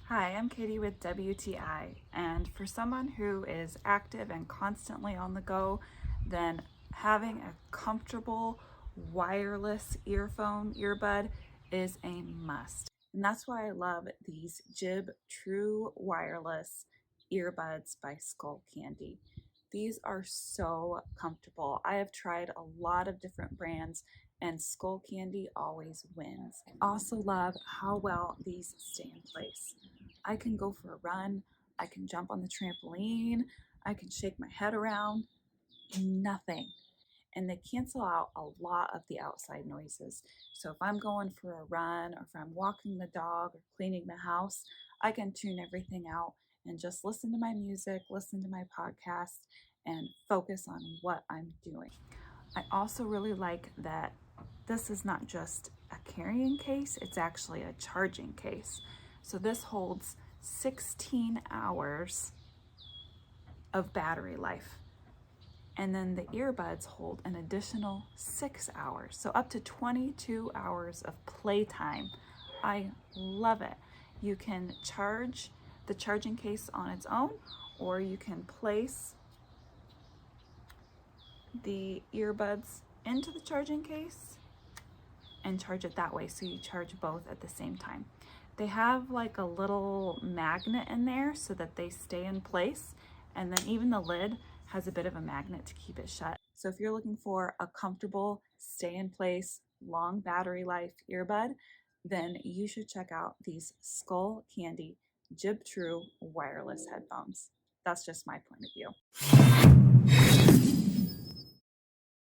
Hi, I'm Katie with WTI, and for someone who is active and constantly on the go, then having a comfortable wireless earbud is a must. And that's why I love these Jib True Wireless Earbuds by Skullcandy. These are so comfortable. I have tried a lot of different brands and Skullcandy always wins. I also love how well these stay in place. I can go for a run, I can jump on the trampoline, I can shake my head around, nothing. And they cancel out a lot of the outside noises. So if I'm going for a run or if I'm walking the dog or cleaning the house, I can tune everything out and just listen to my music, listen to my podcast, and focus on what I'm doing. I also really like that this is not just a carrying case, it's actually a charging case. So this holds 16 hours of battery life. And then the earbuds hold an additional 6 hours. So up to 22 hours of playtime. I love it. You can charge the charging case on its own, or you can place the earbuds into the charging case and charge it that way, so you charge both at the same time. They have like a little magnet in there so that they stay in place, and then even the lid has a bit of a magnet to keep it shut. So if you're looking for a comfortable, stay in place, long battery life earbud, then you should check out these Skullcandy Jib True wireless headphones. That's just my point of view.